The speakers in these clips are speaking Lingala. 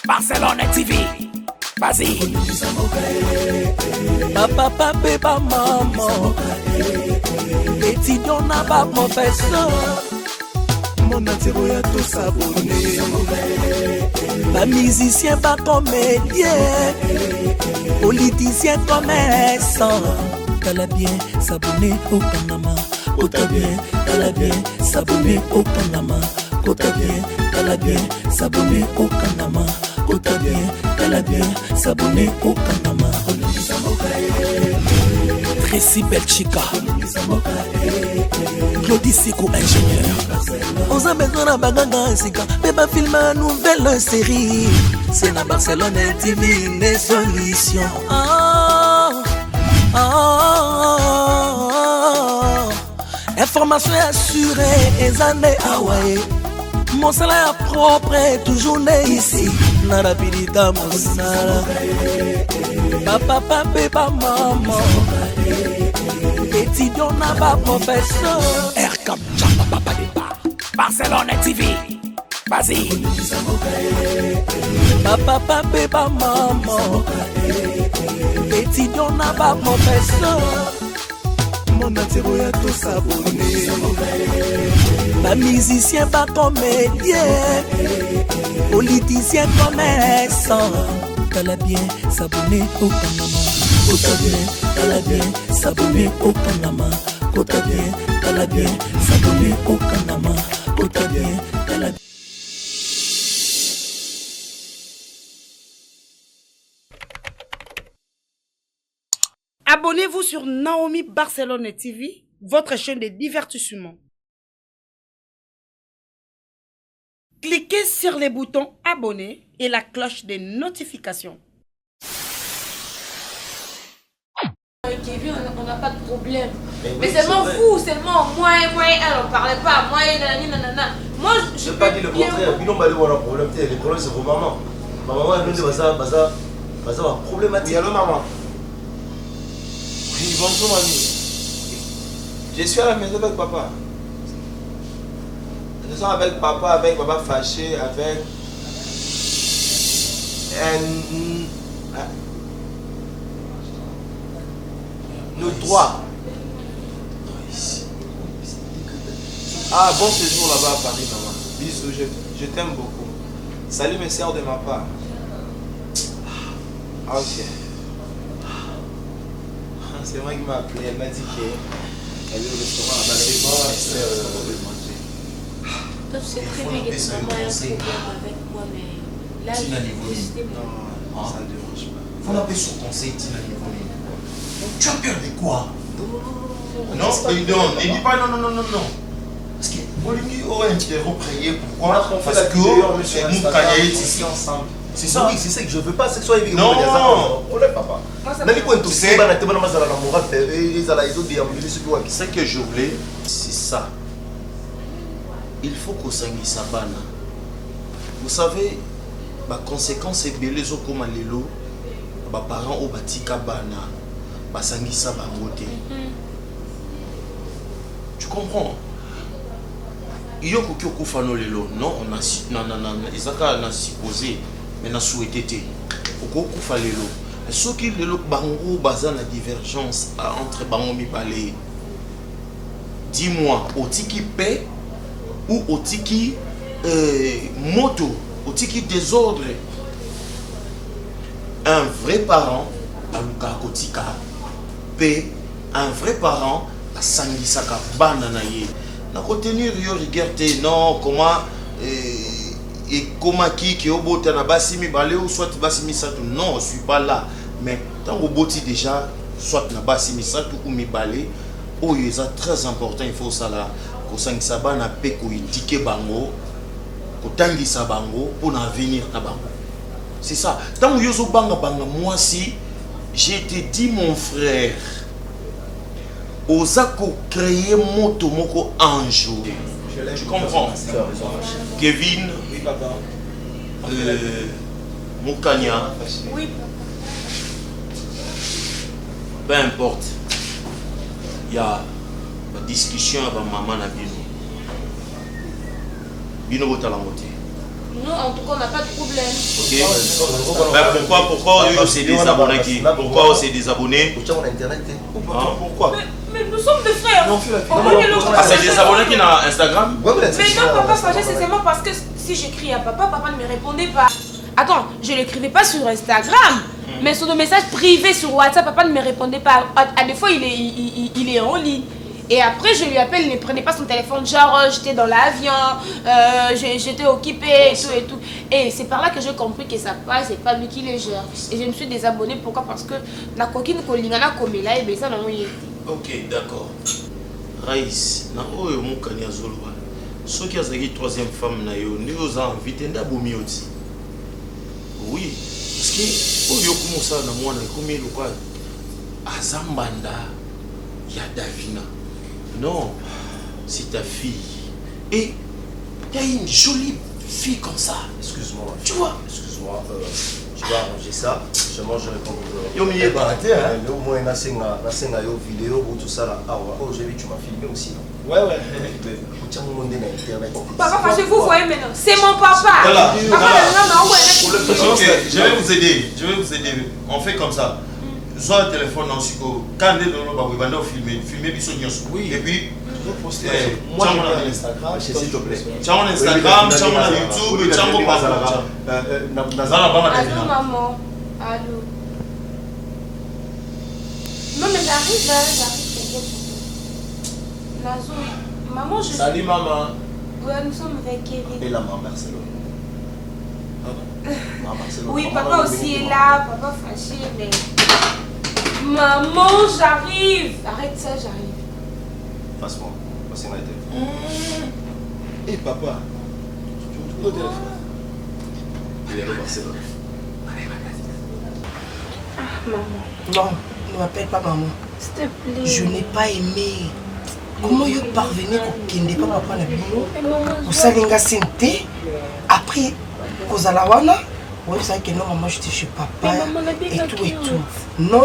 Barcelone TV. Vas-y. Papa, papa, maman. Étudiant n'a pas professeur. Mon atiro ya tout s'abonner. Pas musicien, pas comédien. Politicien, commerçant. T'as bien s'abonner au Panama. T'as bien, t'as bien s'abonner au Panama. T'as bien, t'as bien s'abonner au Panama. T'as bien, t'as bien s'abonner au Panama. Tracy Belchica, Claudie Sikou ingénieur. On a besoin d'un bagage Sika, mais pas filmer une nouvelle série. C'est la Barcelone TV, les solutions. Information assurée, et années Hawaii. Mon salaire propre est toujours né ici. Na rapidité, mon salaire. Papa, papa, maman. Étudiant n'a pas professeur. Air comme Jamba, papa, départ. Barcelone TV. Vas-y. Papa, papa, maman. Étudiant n'a pas professeur. Mon atiro ya tout s'abonner. Pas musicien, pas comédien. Politicien, commerçant. T'as bien s'abonner au Panama. T'as bien s'abonner au Panama. T'as bien s'abonner au Panama. T'as bien. Abonnez-vous sur Naomi Barcelone TV, votre chaîne de divertissement. Cliquez sur les boutons abonner et la cloche de notification. Kevin, on n'a pas de problème. Mais seulement vous, seulement moi et moi, elle, on parlait pas. Moi et nanana. Moi, je n'ai pas dit le contraire. Puis non, bah, on a un problème. Le problème, c'est vos mamans. Ma maman, elle nous dit, ça va problématique. Allô, maman. Oui, bonjour, mamie. Je suis à la maison avec papa. Nous sommes avec papa fâché, avec nous trois. Ah, bon séjour là-bas à Paris, maman. Bisous, je t'aime beaucoup. Salut mes sœurs de ma part. Ah, ok. C'est moi qui m'a appelé, elle m'a dit qu'elle est au restaurant à Balai. Toi, tu sais très bien que maman a un problème avec moi, mais là, Non, ça ne dérange pas. Faut l'appeler sur conseil, Tina Nivoni. Tu as peur de quoi? Non, ne dis pas non. Parce que Bolimi aurait interrompu prier. Pourquoi? Parce que nous cahiers ici ensemble. C'est ça? Oui, c'est ça que je veux pas. C'est que soit évident. Non! Papa. Tu sais, ce que je voulais, c'est ça. Il faut qu'on s'enguisse à Bana. Vous savez, la conséquence est belle comme l'élo. Les parents ont bâti Bana. Ils s'enguissent à Bangote. Tu comprends? Il y a quelque chose non, on a supposé, mais on a souhaité. Pourquoi on a l'élo? Ce qui est le bango bazan la divergence entre bango mi balé. Dis-moi, au tiki paix ou au tiki moto, au tiki désordre. Un vrai parent a luka kotika paix, un vrai parent a sangisaka bananaye. Na contenir yo regarder non comment et comment qui au bout na basimi balé ou soit basimi satou. Non, je suis pas là. Mais tant au bout déjà soit na basimi satou ou mi balé, oh c'est très important, il faut ça là. Ko sangisa bana pe ko indiquer bango, ko tangisa bango pour l'avenir na bango. C'est ça. Tant yo zo banga moi si j'ai été dit mon frère Osako créer moto moko un jour. Tu comprends? Kevin, oui, papa. Moukania. Oui. Peu importe. Il y a discussion avec maman na bino. Bino bota la moté. Nous, en tout cas, on n'a pas de problème. Ok. Mais pourquoi c'est des abonnés qui... Pourquoi c'est des abonnés? Pourquoi? Mais nous sommes des frères. Ah, c'est des abonnés qui ont Instagram? Mais non, papa, c'est seulement parce que si j'écris à papa, papa ne me répondait pas. Attends, je ne l'écrivais pas sur Instagram, mais sur le message privé sur WhatsApp, papa ne me répondait pas. À des fois, il est en ligne. Et après, je lui appelle, il ne prenait pas son téléphone, genre j'étais dans l'avion, j'étais occupée et tout et tout. Et c'est par là que j'ai compris que ça passe, c'est pas lui qui les gère. Et je me suis désabonnée, pourquoi? Parce que la coquine kolingana comme là, et bien ça n'a rien été. Ok, d'accord. Raïs, na oyo mukani azolwa. Soki azaki troisième femme na yo, ni oza invité ndabomi oti. Oui, parce que oyo kumosa na mwana komi lokwa azambanda ya Davina. Non, c'est ta fille. Et il y a une jolie fille comme ça. Excuse-moi. Tu vois? Excuse-moi. Je vais arranger ça. Je mange répondre. Yo m'y est pas. Au moins, on a une vidéo ou tout ça là. Ah ouais. Oh, j'ai vu que tu m'as filmé aussi. Ouais. Papa, parce que vous voyez maintenant, c'est mon papa. Voilà. Ok, je vais vous aider. On fait comme ça. Soit un téléphone dans ce quand on est dans le bas, filmer oui. Et puis moi j'ai un Instagram, s'il te plaît. Tu as un Instagram, tu as un YouTube, tu as un allô maman. Allô. Non mais j'arrive, Nazo, maman, je... Salut maman. Ouais, nous sommes avec Kevin. Et la maman Barcelone. Oui, papa aussi est là, papa fâché, mais... Maman, j'arrive. Arrête ça, j'arrive. Passe-moi. Passe-moi le téléphone. Et papa, tu me trouves au téléphone. Il est à Barcelone. Ah, maman. Non, ne m'appelle pas maman. S'il te plaît. Je n'ai pas aimé. Comment vous parvenez à ne pas papa na bino? Vous savez que c'est après Kozalawana. Oui, vous savez que non, maman, j'étais chez papa et tout et tout. Non.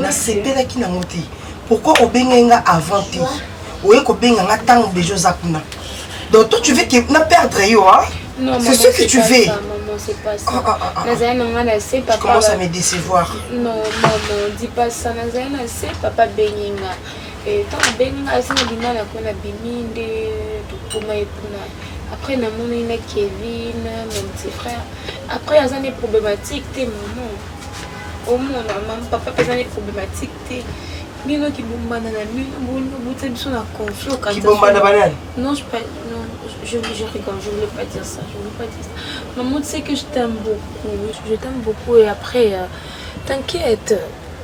Na sepela qui n'a monté. Pourquoi au benga avant ti? Oui, au benga tant de choses à kuna. Donc toi tu veux que na perdre yo hein? C'est ce que tu veux. Maman, c'est pas ça. Tu commences à me décevoir. Non, maman, dis pas ça. Nazaïna, c'est papa benga. Et tant benga, c'est na bina na kuna biminde, tout pour et pour. Après, il y a Kevin, mon petit frère. Après, il y a des problématiques, maman. Au monde, maman, papa, il y a des problématiques. Il y a des Non, je rigole, je ne voulais pas dire ça. Maman, tu sais que je t'aime beaucoup. Et après, t'inquiète.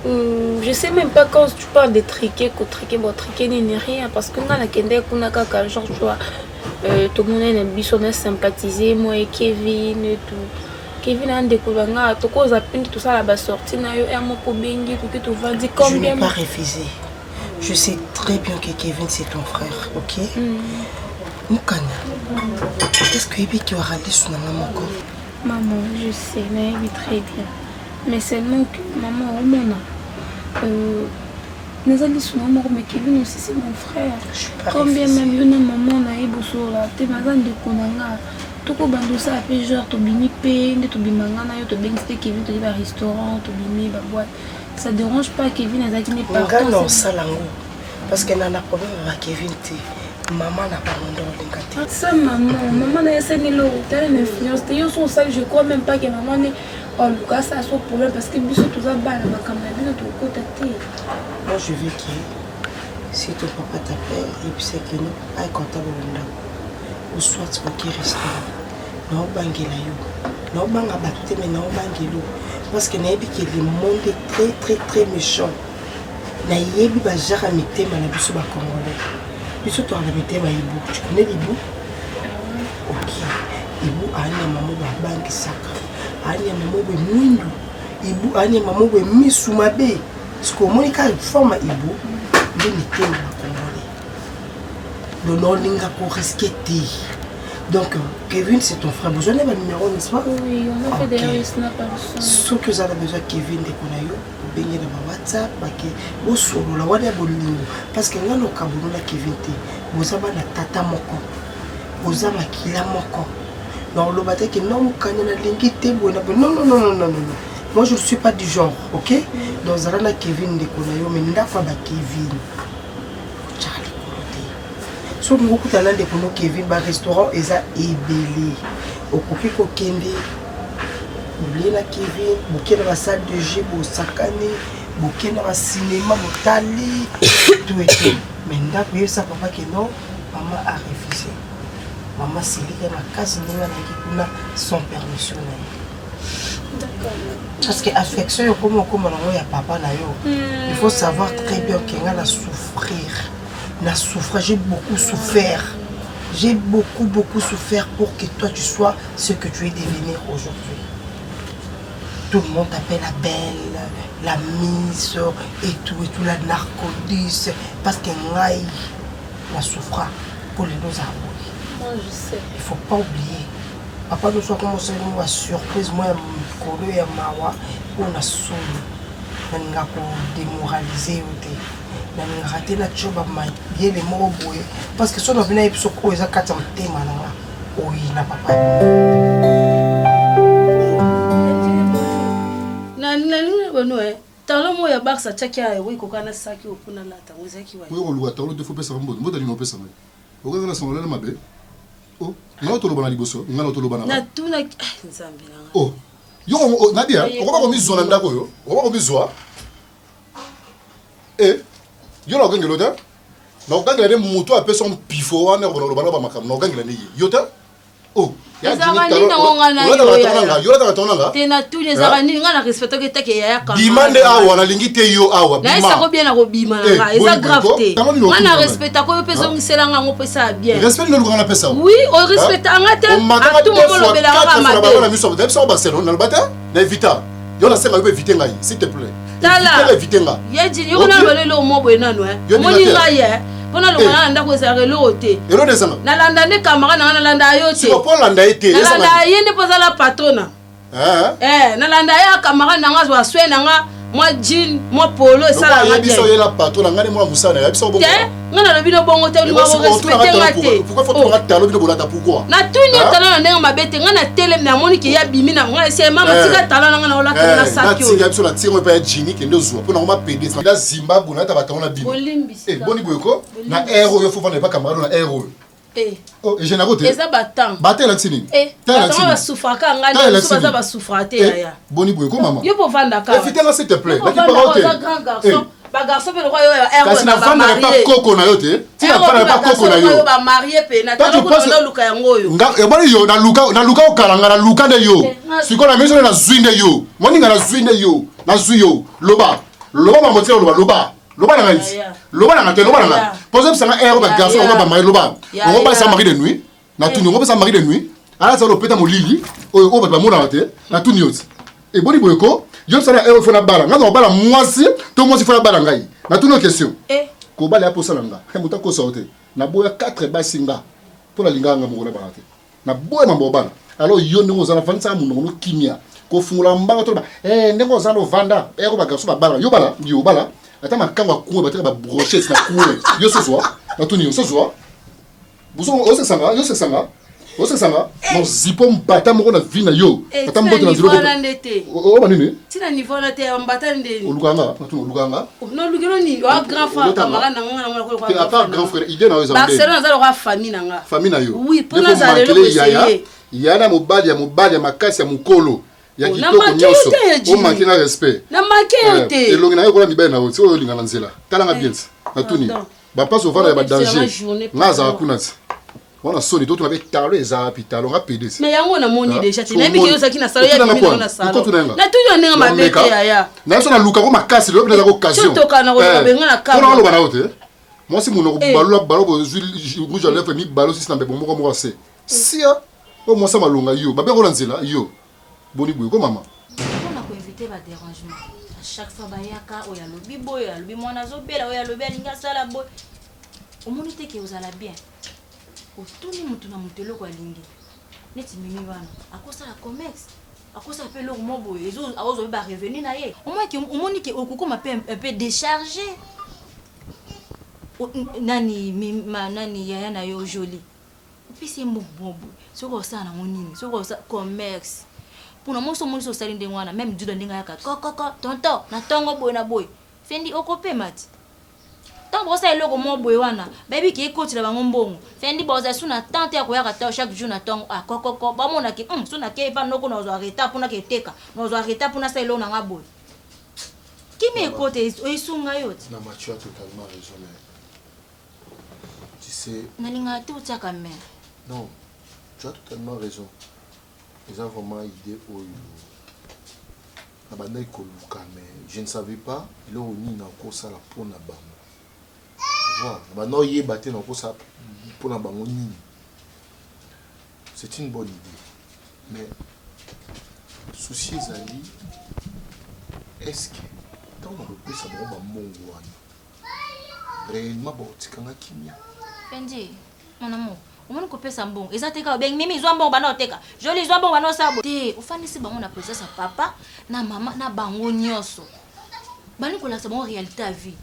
Je sais même pas quand tu parles de triquer, n'est rien. Parce que dans la Kende, genre, tu vois. Tout le monde a sympathisé, moi et Kevin et tout. Kevin a découvert tout ça là-bas sorti. Je n'ai pas refusé. Je sais très bien que Kevin c'est ton frère, ok? Moukana, est-ce que tu aura dit son maman? Maman, je sais, mais très bien. Mais seulement que maman, au moment. Nous allons sur maman, mais Kevin aussi c'est mon frère. Combien même une maman n'a eu besoin là, t'es mazan de konanga. Tout le monde ça fait genre tu bimi peine, tu bimanga na yo tu bing c'était Kevin tu dis un restaurant, tu bimi ba boîte. Ça dérange pas Kevin a dit n'est pas non ça lango parce que nana problème avec Kevin té. Maman n'a pas mon don de ça maman n'a essayé de l'hôtel une influence. Yo son ça je crois même pas que maman n'est en tout cas ça soit problème parce que biso tout ça balle ma caméra de tout côté. Moi je veux que si ton papa t'appelle et puis c'est que nous pas comptable ou soit au restaurant non bangela yo non banga batte mais non bangelo parce que naïbi que le monde est très méchant naïbi ba jara mitema na biso ba congolais biso to na mitema ibu tu connais ibu ok ibu anya maman ba banki saka anya maman be mwindu ibu anya maman be misu mabe ce que Monica forme ibu le mitema ba congolais le non linga pour risquer. Donc, Kevin, c'est ton frère. Vous avez un numéro, n'est-ce pas? Oui, on a fait des snaps. Ce que vous avez besoin de Kevin, de Konayo, vous avez dans WhatsApp, vous solo, la wada bolingo. Parce que là, nous avons Kevin, vous avez un tata moko, vous avez un kila moko. Non, le matin, non, non. Moi, je ne suis pas du genre, ok? Dans Zarana Kevin de Konayo, mais n'a pas Kevin. Charlie Kolote. Sur le groupe talent de Kono Kevin, le restaurant est à ébélé. Au Kokiko Kende, oubliez la Kevin, bouquet dans la salle de jeu, au Sakane, bouquet dans le cinéma, au Tali, tout et tout. Mais n'a pas eu ça, papa, que non, maman a refusé. Maman s'est liée à la case, nous avons sans permission. Parce que l'affection, comme on a papa, il faut savoir très bien qu'on a souffrir. J'ai beaucoup souffert. J'ai beaucoup souffert pour que toi tu sois ce que tu es devenu aujourd'hui. Tout le monde t'appelle la belle, la miss et tout, la narcotis. Parce que moi, je souffre pour les deux arbres. Moi, je sais. Il ne faut pas oublier. Papa nous soit commencé à surprise, moi, je suis mawa pour la somme. Je suis démoralisé. Je suis raté la job bien les mots. Parce que si on a venu à Ipsoko, ils ont 4 thèmes. Oui, n'a pas pas. Talo moya baksa chakia we kokana saki okuna lata wezaki wa. Oui, on loue talo de faut pesa mbodo. Mbodo ni mopesa mai. Oka na songola mabe. Oh, ngalo to lobana liboso, ngalo to lobana. Na tuna nzambi na. Oh. Yo Nadia, on va komi zona ndako yo. On va komi zwa. Yo la gangelo ta. Na gangela de muto ape son pifo wana ko lobana ba makam. Na gangela ni yota. Oh. Ya zangani na ngana yo. Yo la tonanga. Tena tu les zangani ngana respecto ke take ya ka. Demande awa na lingi te yo awa. Na isa ko bien na ko bima na. Eza grave te. Ngana respecta ko yo peso ngisela ngamo pesa bien. Respect le ngana pesa. Oui, on respecte ngate. Tout le monde lobela ka mate. Na miso de so Barcelone na bata. Na Vita. Yo la senga yo éviter ngai, s'il te plaît. Tala. Éviter nga. Yeji yo na lelo mo bwena no. Moni ngai pona longa nda ko ezare lote. Ero desanga. Na landa ne kamera na landa yo te. Si ko landa ete. Na landa yende poza la patrona. Na landa ya kamera na nga zo swe na nga moi jean, moi polo ça la biso ye la patrona ngani moi musana ya biso bongo. Ngana lo bino bongo te ni mo respecter ngate. Pourquoi faut tu talo bino bolata pourquoi? Na tuni talo na ndenga mabete ngana tele na moni ki ya bimi na ngana se mama tika talo na ngana ola kana sakyo. Na tinga biso na tinga pa jini ke ndozo pona ngoma PD na Zimbabwe na ta batona bino. Boni boyeko na aero yo faut vendre pas camarade na aero. Oh, et je n'ai pas eza batang batel la tsini batang ba souffraka ngani souffraka ba souffrate ya boni boy ko mama yo po vanda ka évitez-moi s'il te plaît la qui parole grand garçon ba garçon pe le roi yo kasi na vanda pas koko na yo te ti na vanda pas koko na yo ba marié pe na talo ko na luka yango yo nga e boni yo na luka okalanga na luka de yo siko na miso na zwinde yo moni nga na zwinde yo na zwi yo loba ma motela loba loba na ngai loba na ngate loba na ngai posez ça na air ba garçon on va marier loba on va ça marier de nuit na tout on va ça marier de nuit ala ça lo peta molili o ba mona te na tout nyot et boni boyeko yo ça na air fo na bala nga bala mwasi to mwasi fo na bala ngai na tout nos questions ko bala ya posa nga he muta ko sauter na boya 4 basinga pour la linga nga mo na bala te na boya mambo bala alors yo ndingo za na fansa mu no kimia ko fungula mbanga to ba ndingo za no vanda ko ba garçon ba bala yo bala ata makangwa kuwe bateka ba brochette na kuwe yo ce soir na tuni yo ce soir buso o se sanga mo zipo mbata moko na vie na yo ata mbote na zero o ba nini tina niveau na te mbata ndeni oluganga na tuni oluganga no lugero ni wa grand frère kamara na ngana ko à part grand frère idée na yo za Barcelone za lo famille na nga famille na yo oui pour na za lelo essayer yana mobali ya makasi ya mukolo ya kitoko nyonso o manque na respect na manque yote elongi na yo kola mibale na yo so olinga na nzela tala nga bien na tuni ba passe au vendre ba danger ngaza kuna ti wana soni to tunabe talo eza pitalo nga PDC mais yango na moni déjà ti na biki yo saki na salo ya bimi na salo na tuni onenga mabete ya na so na luka ko makasi lo pena ko occasion to kana ko benga na ka ko lo bana ote moi si mon balo bo rouge à lèvres mi balo si na be bomoko mo se sia o mo sa malonga yo ba be ko na nzela yo boni boy ko mama on a ko éviter ba dérangement à chaque fois bayaka oya lobi boy ya lobi mwana zobela oya lobi alinga sala boy omonite ke ozala bien otuni mutu na mutelo kwa lingi neti mimi bana akosa la comex akosa pe lo mo boy ezo azo ba revenir na ye omonike okukoma un peu déchargé nani yaya na yo joli opesi mbongo bobo soko osala nango nini soko osala commerce mpona moso omonisi osali ndenge wana meme juda ndenge ayaka kokoko tonton na ntongo boye na boye fendi okopema ti ntango bosala eloko mo boye wana bayebi ke ekotila bango mbongo fendi bozala su na tante ya koyaka ta chaque jour na ntongo kokoko bamonake su na ke epa noko nazwa reta mpona keteka nazwa reta mpona sa eloko nanga boye kimi ekote oyisunga yo ti Non, mais tu as totalement raison, mais... Tu sais... nalingaka te otiaka mare Non, tu as totalement raison. Ils ont vraiment idée où... Mais je ne savais pas, il a mis dans le ça la peau na bamo. Tu vois, maintenant il est battu dans le ça pour na bamo nini. C'est une bonne idée. Mais souci Zali, est-ce que quand on repère ça va mongo réellement bon tikanga kimia. Fendi, mon amour. Omoni kopesa mbongo eza teka obeng mimi zwa mbongo bana oteka joli zwa mbongo bana osabo te ofanisi bango na process papa na mama na bango nyonso bani kolakisa bango réalité à vie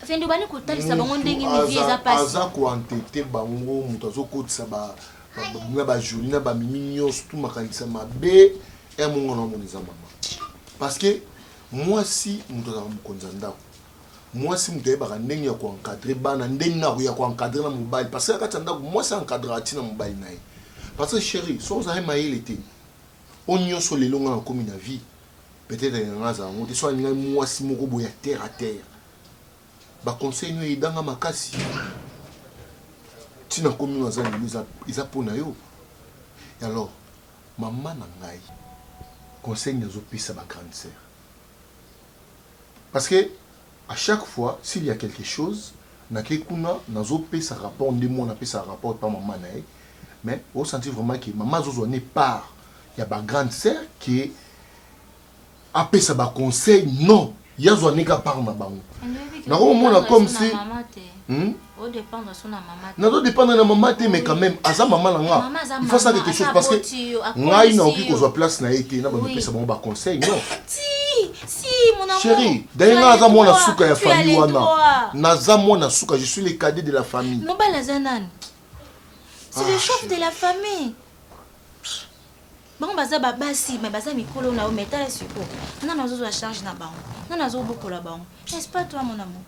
fendi bani kotalisa bango ndenge mi vie eza pasi aza ko entete bango muto azokotisa ba joli na ba mimi nyonso tout makanisa mabe et mongo na moniza mama parce que moi si muto za mukonza ndako moi si muto yeba ndenge ya ko encadrer bana ndenge na ya ko encadrer na mobile parce que katanda moi c'est encadrer atina mobile nae parce que chérie so za maïl était onyo so le longa na komi na vie peut-être nga za ngo so nga moi si moko boya terre à terre ba conseil no idanga makasi tina komi na za isa pona yo alors maman na ngai conseil nazo pisa ba grande sœur parce que à chaque fois, s'il y a quelque chose, nakekuna nazo pe sa rapport de moi na pe sa rapport par maman nae, mais on sentit vraiment que maman zo n'est part. Il y a ba grande sœur qui a pe sa ba conseil non, il y a zo neka par na bango. Na ko mona comme si au dépendre sur na maman. Na do dépendre na maman te mais quand même aza maman la nga. Il faut ça quelque chose parce que ngai na oki ko zo place na été na ba pe sa ba conseil non. Si, mon amour. Chérie, d'ailleurs, naza mona suka ya famille wana. Naza mona suka, je suis le cadet de la famille. Non, pas la zanan. C'est le chef de la famille. Bon, baza babasi, mais baza mikolo na o metala suko. On a besoin de charge na ba. On a besoin beaucoup là bas. N'est-ce pas toi mon amour?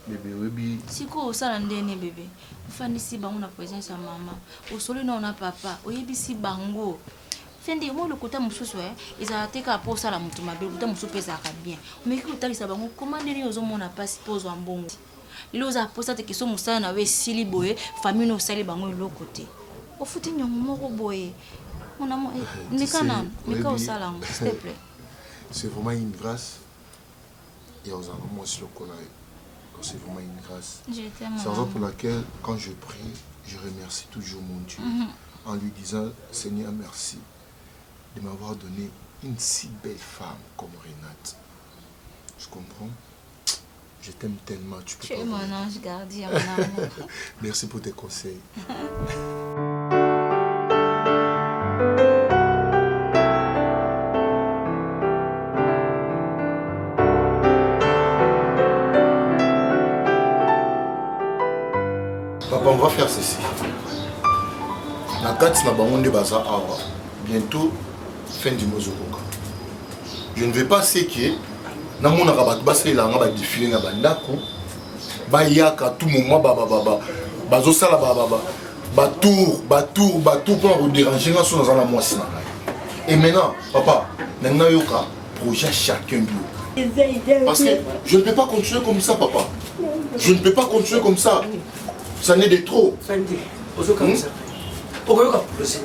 Bébé, oui. Siko ça ndene bébé. Fani si ba on a présence à maman. Au solo na on a papa. Oyebisi bango. Fendi moi le côté mususu ils a teka pour ça la mutu mabe le côté mususu pesa ka bien mais que utalisa bango comment ndeni ozo mona passe pose en bongo lilo za posa te kiso musana na we sili boye famille no sali bango le côté au futi nyongo moko boye mon amour nikana mika osala s'il te plaît c'est vraiment une grâce et aux moi sur le collège c'est vraiment une grâce c'est la raison pour laquelle quand je prie je remercie toujours mon Dieu en lui disant Seigneur merci de m'avoir donné une si belle femme comme Renate. Je comprends. Je t'aime tellement. Tu es mon ange gardien, mon amour. Merci pour tes conseils. Papa, on va faire ceci. La carte n'a pas de bazar. Bientôt. Fin du mozokoka. Je ne vais pas séquer. Na mona rabat basé la ngaba défiler na bandako. Ba yaka tout moment bazo sala ba tour pour déranger na son dans la moisi na. Et maintenant papa, na yoka projet chacun bio. Parce que je ne peux pas continuer comme ça papa. Je ne peux pas continuer comme ça. Ça n'est de trop. Fendi, ozo comme ça. Okoyoka projet.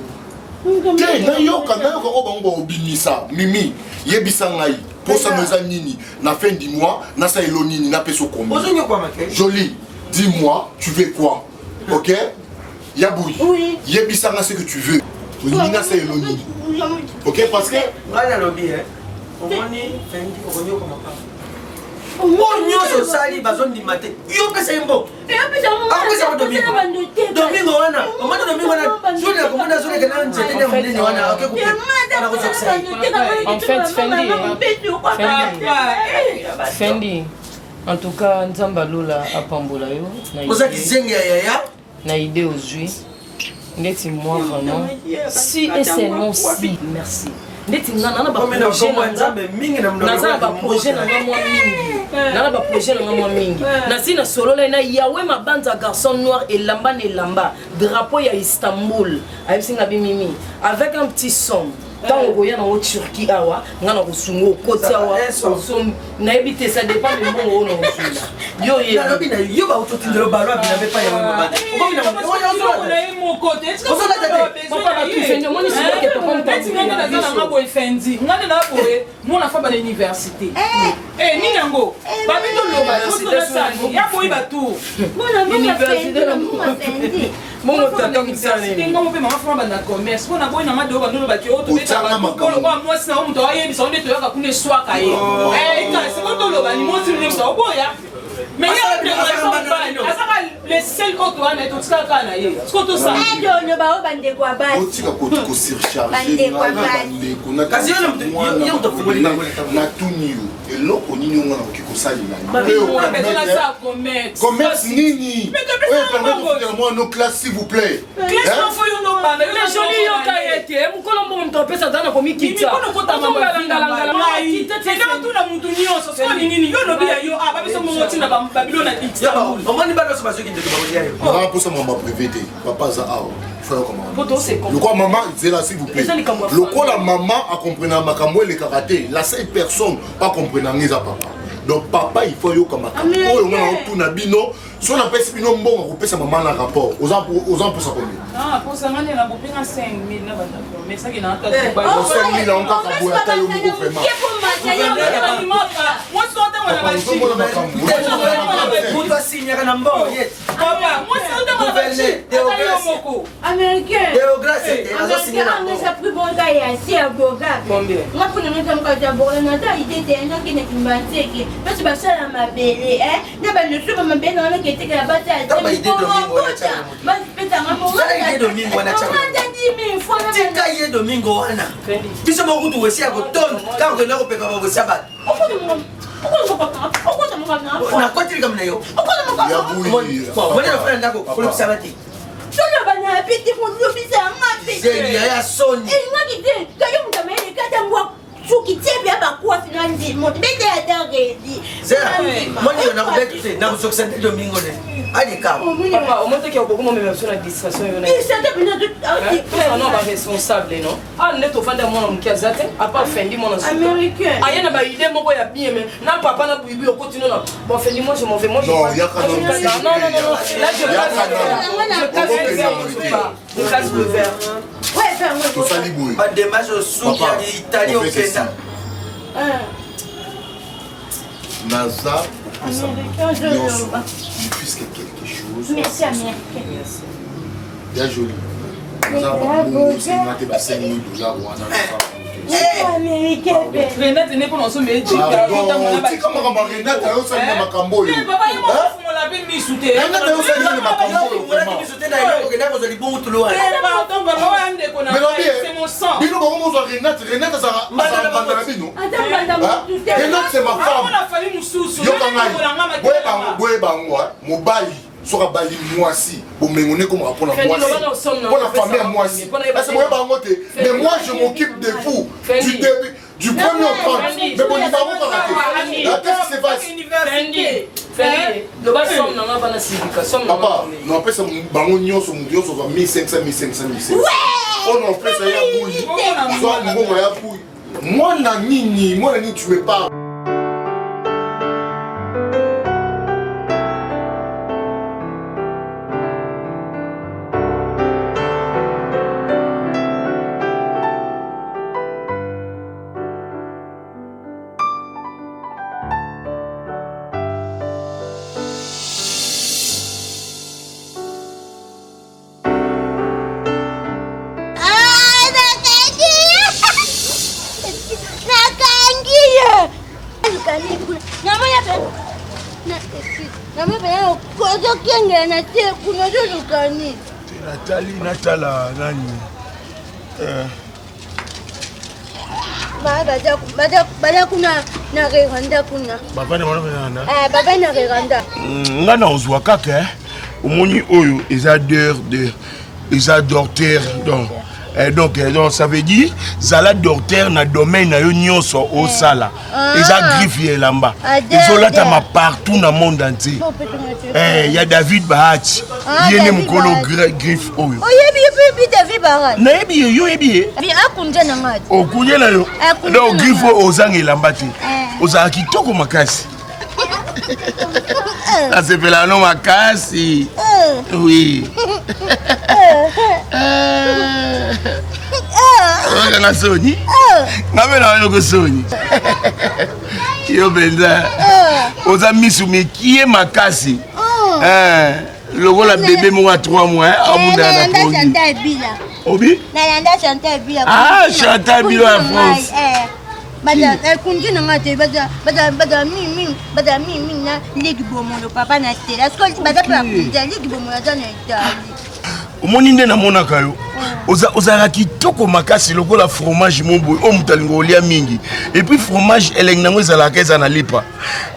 Na yoka obango obimisa mimi yebisa ngai posa meza nini na fin du mois na sa elonini na peso kombi joli dis-moi tu veux quoi OK Yaboui oui. Yebisa nga ce que tu veux nina sa elonini OK parce que ngana lobby omoni Fendi okonyo koma papa Monyo sali bazon di mate. Yo pesa imbo. Pesa mo domingo. Domingo wana. Omana domingo wana. Jole na komanda jole kana nzete na mnene wana. Okay kupe. En fait Fendi. En tout cas Nzamba Lola apambola yo. Oza kizenga ya. Na idée aujourd'hui. Neti moi vraiment. Si et c'est non si. Merci. Neti nana na ba projet na ba projet na moi mingi. Na ba projet na moi mingi. Na si na solo na yawe ma bande à garçon noir et lamba ne lamba. Drapeau ya Istanbul. Avec singa bimimi avec un petit son. Quand on voyait en Turquie, on a reçu côté on a évité ça dépend du moment où on a yo yo yo ba autour de le ballon il n'avait pas mais il y a les seuls qu'on doit mettre tout ça quand il y a ce qu'on doit ça le bateau bande quoi bas au tika ko ko surcharger na kasi na tunio eloko nini ngona okikosali na commerce nini oui permettez moi nos classes s'il vous plaît classe faut yo no bande les jolis yo kaete mukolombo mto pesa dana ko mikita tout la mutu nyonso so nini yo no bia yo aba biso mo tina ba Babylone a dit on ba no so bazo ki ndeko ba dia yo on pour ça maman privé papa za awo le quoi maman c'est là s'il vous plaît le quoi la maman a compris makambo le karaté la seule personne pas comprendre ngeza papa donc papa il faut yo comme makambo oyo ngona tuna bino si on appelle bino mbongo ko pesa maman na rapport aux ans pour ça combien ah pour ça ngane na bopinga 5000 na ba mais ça qui na ta 5000 on ka kaboya ta yo moko vraiment moi so ta wana ba chi pour toi signer na mbongo yet papa moi so ta wana ba chi américain américain on a pris bon gars et assez à boga moi pour nous sommes quand d'abord on a idée des gens qui ne filmaient que parce que ça la ma belle hein na ba ne suis pas ma belle on qui était la bataille ta idée domingo bah peut-être un moment ta idée domingo na cha tika idée domingo wana biso mo kutu wesi ya koton quand on a repéré ba wesi ba na kwatiri kama nayo ya bui mwana nafanya ndako kulipisa bati solo bana piti kulipisa ngapi zeli ya soni ngakite kayo mtamele kada mbwa Chuki tebi aba kwa finandi mo bete ya dagedi zera moni na kubete na kusokisante domingo ne ali ka papa au moins que beaucoup me même sur la distraction yo na ça te bina tout non pas responsable non ah neto fanda mwana mkiazate apa fendi mwana américain ayana ba idée moko ya bien mais na papa na bibi continue na bon fendi moi je m'en vais moi je non ya kana non là je casse le verre ouais faire moi tout ça liboué pas de match au sous Italie au Kenya Naza américain puisque quelque chose merci américain bien joli Naza c'est maté ba 5 000 $, américain Renate n'est pas dans ce métier tu comme Renate a aussi na makambo yo papa yo mo la pe mi souté Renate a aussi na makambo yo voilà qui souté na yo que na ko zoli bon tulo pardon papa wa ande ko na c'est mon sang bino ba mo zo Renate ça banda bino Renate c'est ma femme on a fallu nous sous yo kanga boye bangwa mobali soka bali mwasi bomengone comme pour la mwasi pour la famille à mwasi parce que moi bango te mais moi je m'occupe de vous du début du premier au 30 mais bon il va vous rater qu'est-ce qui se passe Fendi le bas somme na ba na civica somme papa non pesa bango nyonso mudioso va 1500 on en fait ça ya bouille soit ngongo ya bouille moi na nini tu veux pas Natala nani bada kuna na reganda kuna baba na wana baba na reganda ngana ozwa kaka omoni oyo eza d'heure de eza docteur donc ça veut dire zala docteur na domaine na yo nyonso au sala eza griffe elamba ezolatama partout na monde entier ya David Bahati yene mukolo griffe oyo oyebi David Bahati nayebi yo oyebi akunje na ngati okunje na yo donc griffe ozanga elamba te ozala kitoko makasi asepela no makasi oui nga soni ngabe na yo ko soni yo benza oza misu mekie makasi lokola bébé mo a 3 mois amunda na produit obi nalanda Chantal Bila ah Chantal Bila en France bada kunji na ngate bada mi na ligi bomo lo papa na tela sko bada pa kunja ligi bomo ya na Italie omoni nde namonaka yo ozalaka kitoko makasi lokola fromage momboye oyo moto alinga olia mingi epuis fromage elengi nango ezalaka eza na lipa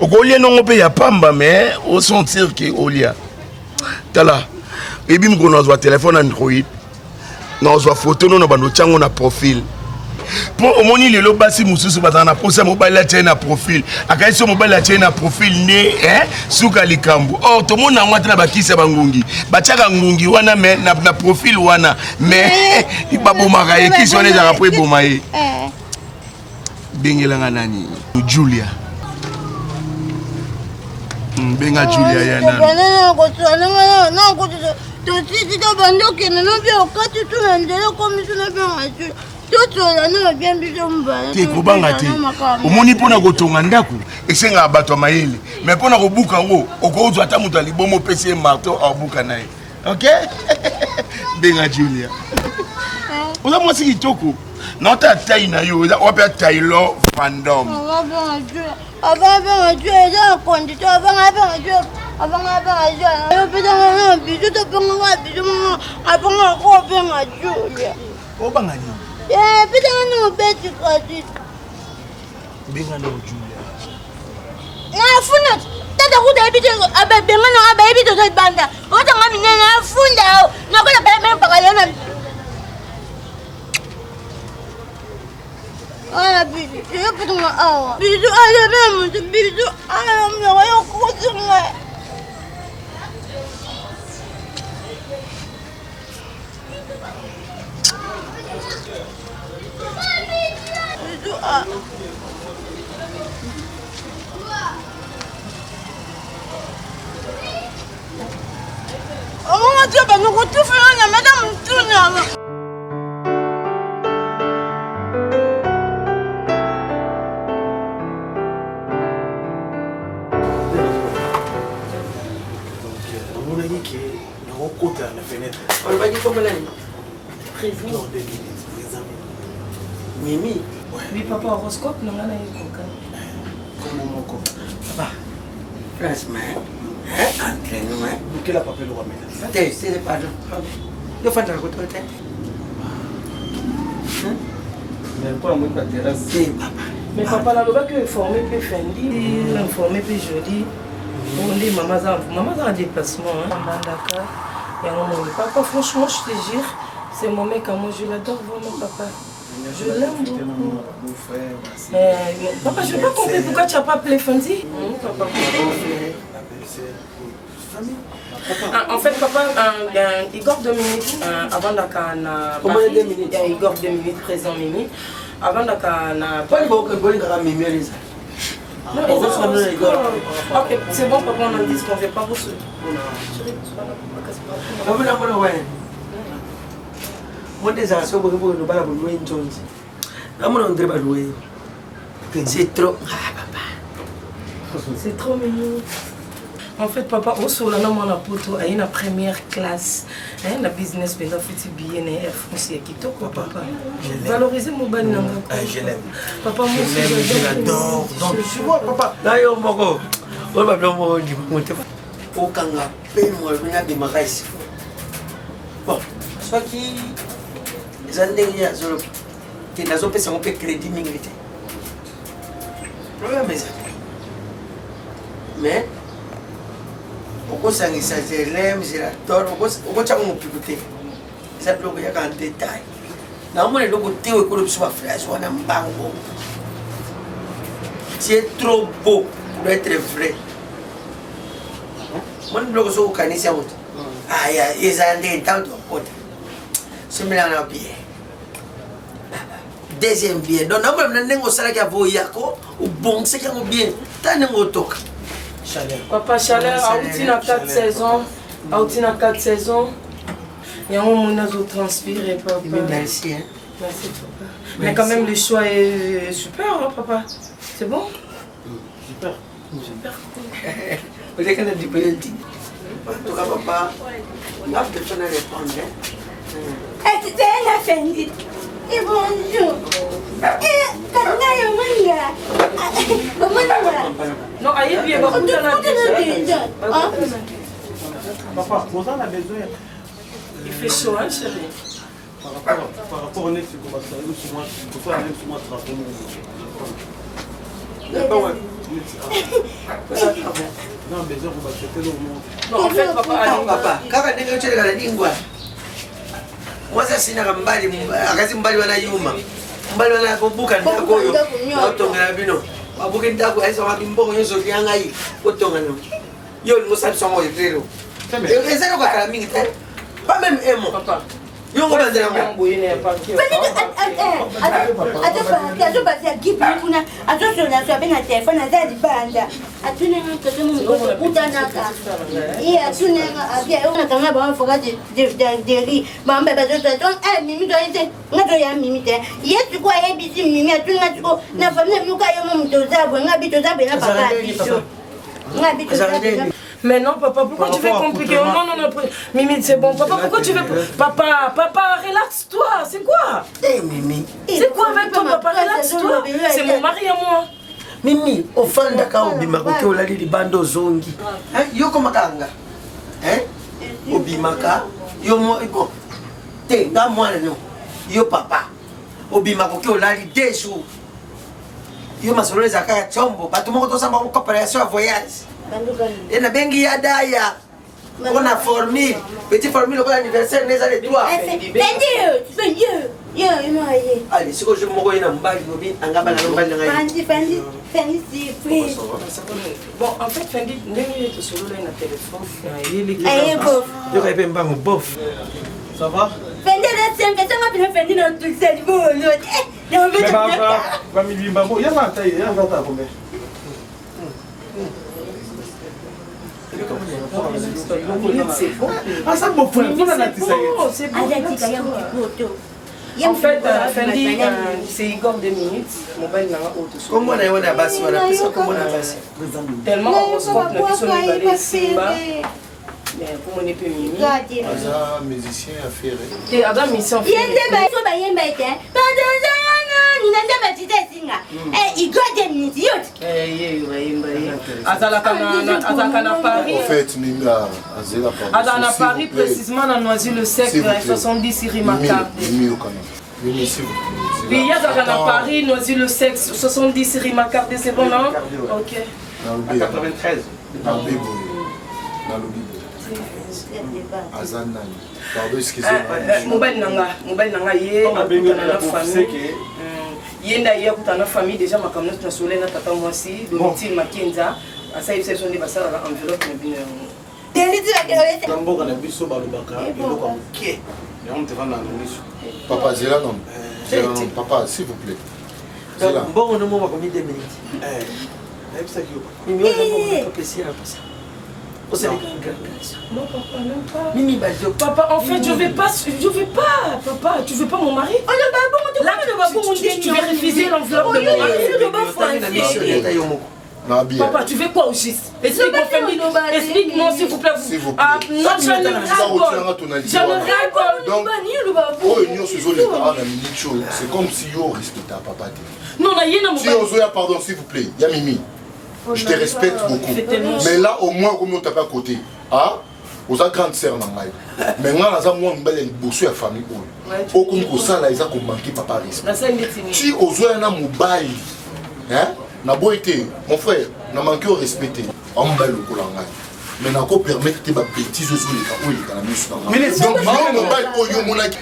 okolia nongo mpe ya pamba mais osentir ke olia tala ebi moko nazwa telefone Android nazwa foto no na bando tiango na profil po omoni lelo basi mususu bazana na posa mobile atie na profil akaisi mobile atie na profil ne suka likambo or to mona ngwata na bakisa bangungi batiaka ngungi wana me na profil wana me ibabomaka ekisi wana ezaka po eboma ye bengelanga nani Julia benga Julia ya nani te kobanga te omoni mpona kotonga ndako esengaka bato ya mayele mais mpona kobuka yango okozwa ata moto alibomo opesi ye marteau abuka na ye ok benga Julia oza mwasi kitoko na ota tai na yo wape Taylor Fandom obanga nini pita no beti kati benga no Julia afuna tata kuda ebiti abenga no abebi to banda ota ngami nene afunda nokola bebe mpakala na ala bidu yo pita no awa bidu ala memu bidu ala mwa yo kutunga Oh, Dieu, ben nous retrouvons la madame Touna. On a dit que nous rencontrons la fenêtre. On va dire comment elle est. Président. Mimi. Oui, papa, horoscope, non, on a eu comment mon corps. Papa, franchement, entraînement. Quel a papel ou amène? C'est pas le fan de la côte. Mais pour moi, pas terrasse. Mais papa, là, on va que former plus fendi, informer plus joli. On dit maman a un déplacement, Bandaka. Et on dit papa, franchement, je te jure, c'est mon mec à moi, je l'adore vraiment, papa. Je l'aime beaucoup. Papa, je ne vais pas comprendre pourquoi tu n'as pas appelé Fendi. Papa, en fait, papa, Igor 2 minutes avant d'Aka. Comment 2 minutes? Igor 2 minutes présent, Mimi. Avant d'Aka. Pas le bon que Mimi, Lisa. Ok, c'est bon, papa, on a dit qu'on ne fait pas pour ce. Moi, des actions pour nous parler de Louis Jones. On ne pas Louis. C'est trop. C'est trop mignon. En fait, papa, on se l'a nommé en poto à une première classe. La business, mais on fait bien Air France qui toque, papa. Valoriser mon ban. Je l'aime. Papa, moi aussi, je l'adore. Tu vois, papa. D'ailleurs, Moko, on va bien monter. Au Kanga, paye-moi, je viens de ma race. Bon, soit qui. Les années, il y a des gens qui ont crédit migrité. Mais, pourquoi ça ne s'agit pas, c'est la tort, pourquoi ça ne peut pas. eza biloko yaka en détail naomona eloko te oyo ekolo biso bafrage wana mbango tu es trop beau pour être vrai moni biloko so okanisi yango te aya ezala ndenge ntanto okota somelaka na bien deuxième bien donc naomona na ndenge osalaki avo yako obongisaki yango bien ta ndenge otoka Papa Chaleur, auti na 4 saisons. Auti na 4 saisons. Il y a un moment où transpire, papa. Merci, hein. Merci, papa. Mais quand même, le choix est super, hein, papa. C'est bon? Super. Super cool. Vous avez qu'à dire que en tout cas, papa, on a besoin de répondre. Tu t'es la Fendi. Et bonjour. Non, aïe, bien, papa, Papa, vous en avez besoin. Il fait chaud, hein, chérie? Par rapport au nez, c'est qu'on va se faire sur moi, il faut aller sur moi, non, mais on va traiter le monde. Non, en fait, papa, quand on est dans la lingua, moi, ça, c'est un mbali, akazi mbali wana yuma. Mbali wana kubuka ndako yo. Otonga bino. Abuke ndako aisa wa bimbongo nyoso kyanga yi. Otonga no. Yo ngo sabi songo yetero. Ezalo kwa kala mingi te. Pas même emo. Papa. Yo ngo banzela ngo yene pa ki. Azo basi akipi kuna azo sona so bena telefone azali banda. Atune ngo to mo kutanaka. Atune abia ona kanga ba foka de ri. Mamba ba zo to mimi do ite. Ngato ya mimi te. Yesu kwa yebisi mimi atune ngatuko na famille muka yo mo mtozabo ngabito zabo na papa biso. Ngabito zabo. Mais non, papa, pourquoi tu fais compliquer? Non, non, non, Mimi, c'est bon. Papa, pourquoi tu veux... Papa, relaxe-toi. C'est quoi? Eh, Mimi. C'est quoi avec toi, papa? Relaxe-toi. C'est mon mari à moi. Mimi, au fond d'accord, Bimaka, au lali bando zongi. Yo comme kanga. Hein? Obimaka. Yo moi, bon. T'es, dans moi, non. Yo papa. Obimaka, au lali 2 jours. Yo ma solo les akaya chombo. Batu moko to samba ko préparation à voyage. Et na bengi ya daya. On a formé. Petit formule pour l'anniversaire des années 3. Allez, si je me vois dans mbali ngobi angaba na mbali ngai. Fendi. Bon, en fait, Fendi, ndenge to solo na téléphone. Bof. Yo ka pemba mo bof. Ça va? Fendi la tienne, que ça m'a bien Fendi dans tout ça, bon. Mais va mi bimba mo, ya va taille, ya va ta combien? Ah, ça me fait c'est bon. En fait, Fendi, c'est Igor 2 minutes. Mobile n'a autre. Comment on a eu la basse, on a pris ça comme on a basse. Tellement horoscope, on a pu sonner balai Simba. Mais pour mon épée Mimi. Aza musicien affaire. Et Adam musicien affaire. Azalaka Paris. En fait, Ninga Azela Paris. Azala Paris précisément dans Noisy-le-Sec 70 rue Macquart. Oui, s'il vous plaît. Oui, il y a Paris, Noisy-le-Sec 70 rue Macquart, c'est bon non? OK. À 93. Dans le Azanani. Pardon, excusez-moi. Mobile nanga ye na famille. Yenda ye kutana famille déjà makamno na solena tata mwasi Domitille Makenza asa yebisa so ndi basala la enveloppe na bino. Deliti la kelete. Tamboka na biso balobaka eloko moke. Mais on te vend dans le miso. Papa Zela non. Papa, s'il vous plaît. Zela. Bon, on a mon commis 2 minutes. Yebisa ki yo. Mimi on a apprécié un peu ça. Non, papa, même pas. Mimi Badio. Papa, en fait, je vais pas, papa, tu veux pas mon mari? Oh, le babou, tu veux refuser l'enveloppe de mon mari? Papa, tu veux quoi au juste? Explique-moi, s'il vous plaît. Ah, non, je ne c'est comme si yo respecte papa. Non, là, il y a si Ozoya, pardon, s'il vous plaît, il y a Mimi. Je te respecte beaucoup. Mais là, au moins, comme on t'a pas côté, ah, aux grandes sœurs, mais moi, là, moi, je suis bossé à famille. Au concours, ça, là, ils ont manqué papa respect. Si Ozoya n'a mobile, hein, n'a beau été, mon frère, n'a manqué au respecter. On va le coulangay. mais nako permettre te ba bêtise ozo leka o leka na miso na Mais donc yo mobile oyo monaki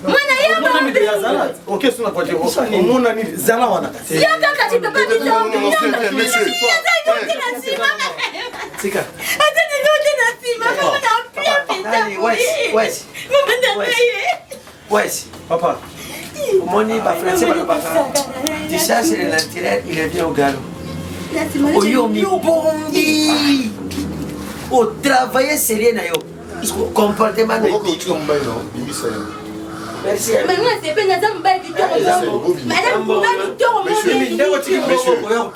Mwana yaba. Ok, suna kwa jiko. Omona ni zala wana. Yaka kati papa bitombe. monsieur. Tika. Ata ni lote na sima. Mama na pia pita. Wesh. Mama na paye. Wesh, papa. Omoni ba français ba baka. Tu cherches le naturel, il revient au galop. Oyo mi bongi. O travailler sérieux na yo. Comportement de merci. Mais moi c'est pas Nadam Bay qui toro. Madame Bay qui toro.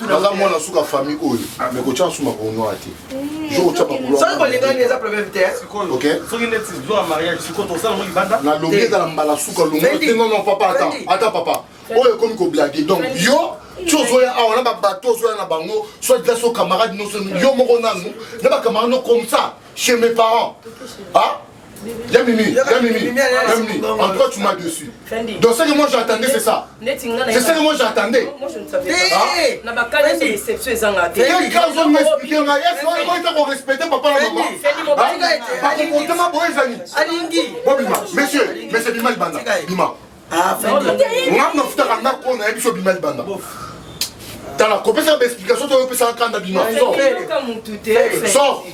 Naza mwana suka famille oyo mais ko tcha suma ko noa te. Jo tcha ba ko. Ça ko linga ni za problème te. OK. Soki neti zo a mariage siko to sala mo libanda. Na longue dans la mbala suka longue. Non papa attends papa. Oyo comme ko blaguer donc yo Chozoya a on a bateau zoya na bango soit déjà son camarade non yo moko nanu na ba camarade comme ça chez mes parents. Ah Yamini, en toi tu m'as dessus. Donc ce que moi j'attendais c'est ça. C'est ce que moi j'attendais. Moi je ne savais pas. Na bakala de déception ezanga te. Quel cas on m'expliquer na yes on va te respecter papa la maman. Pas comportement boy zani. Alingi. Monsieur Bimal Banda. Bima. Ah Fendi. On a notre frère na ko na biso Bimal Banda. Dans la compétition d'explication, tu peux faire un camp d'habillement. Sors.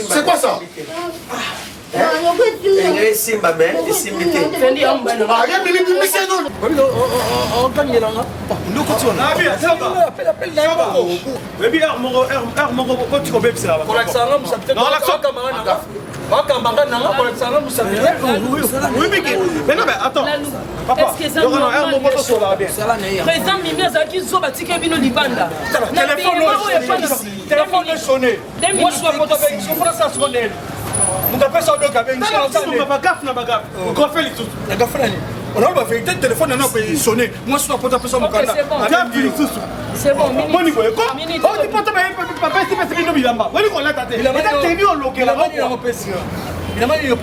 C'est quoi ça? Attends, papa, président Mimi Azaki Zoba Tika Bino Libanda. Téléphone est sonné. Moi je suis à côté avec son frère, ça sonne. Mon papa ça doit avec on a la vérité, le téléphone n'a pas sonné. Moi je suis à côté de son frère. C'est bon, minute. Oh, tu peux te mettre papa, c'est pas ce qu'il y a. Moi, on l'a tâté. Il a tenu au local. Il a mal eu au PC. Il a mal eu là.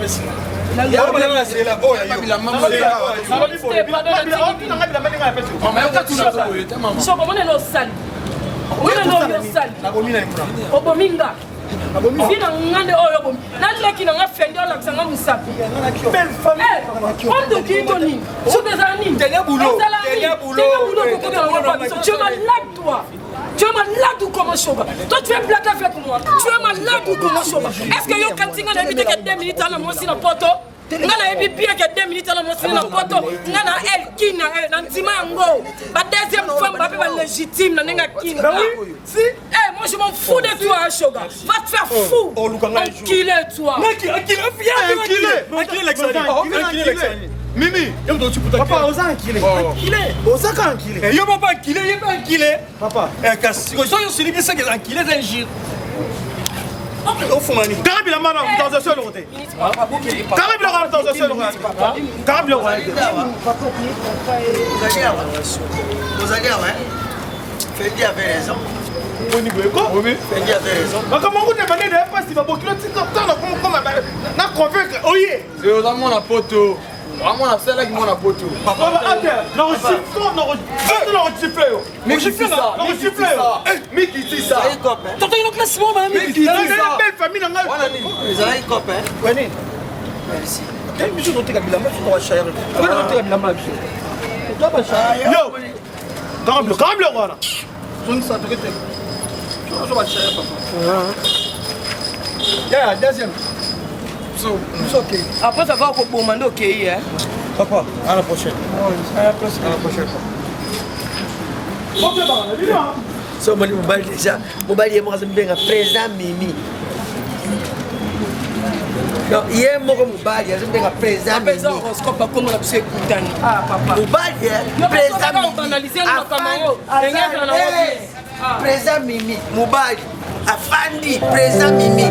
Oh, il a mal eu là. So comment est nos salles? Oui, nos salles. Obominga. Vina ngande oyo bom. Naleki na ngafendi ola kusanga musapi. Belle famille. On te dit Tony. Sur des amis. Dernier boulot. Tu es malade toi. Tu es malade ou comment choba? Toi tu es blague avec moi. Tu es malade ou comment choba? Est-ce que yo kantinga na habité que 2 minutes na mosi na poto? Ngana ebi bien que 2 minutes na mosi na poto. Ngana elkina na ntima yango. Ba deuxième femme ba pe légitime na nenga kina. Si moi je m'en fous de toi Shoga. Va te faire fou. Enculé toi. Enculé l'exemple. Mimi, papa, osa enculé. Osa enculé. Yo papa enculé, yo pas enculé. Papa, kasi ko yo sili bisa ke enculé d'un gir. Au fond mani. Karabila mana dans un seul côté. Karabila dans un seul côté. Karabila. Vous allez Fendi avait raison. Fendi avait raison. Mais comment vous demandez de pas si va beaucoup de temps comme na convaincre. Oye. C'est dans mon poto. Vraiment la seule qui m'a poto. Papa, non siffle. Mais je fais ça. Non siffle. Mais qui dit ça? T'as une classement même. Mais qui dit ça? Belle famille dans la. Vous avez un copain. Oui. Merci. Quel monsieur doit être Bilama tu dois cher. Tu dois être Bilama. Tu dois pas cher. Yo. Câble voilà. Je ne sais pas que tu dois cher papa. Yeah, deuxième. C'est ok. Après ça va au Mando ok hein. Papa, à la prochaine. À la prochaine. So mali mobile déjà. Mobile est moi ça me bien président Mimi. Non, hier moi mobile, ça me bien président Mimi. Président horoscope pas comme la psy kutani. Ah papa. Mobile président Mimi. Analyser notre camarade. Président Mimi, mobile. Afandi président Mimi.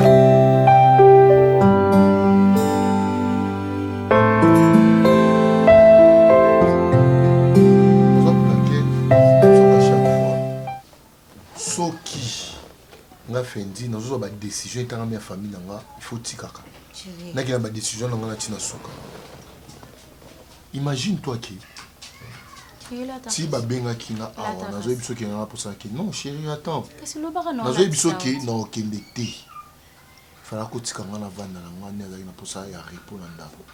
soki nga fendi nazo ba décision etanga ma famille nanga il faut tikaka na ki na ba décision nanga na tina soka. Imagine toi qui si ba benga ki na awa nazo biso ki nga pour ça ki non chérie attends nazo biso ki na okende te fala ko tika nga na vanda na nga na na pour ça ya répondre ndako.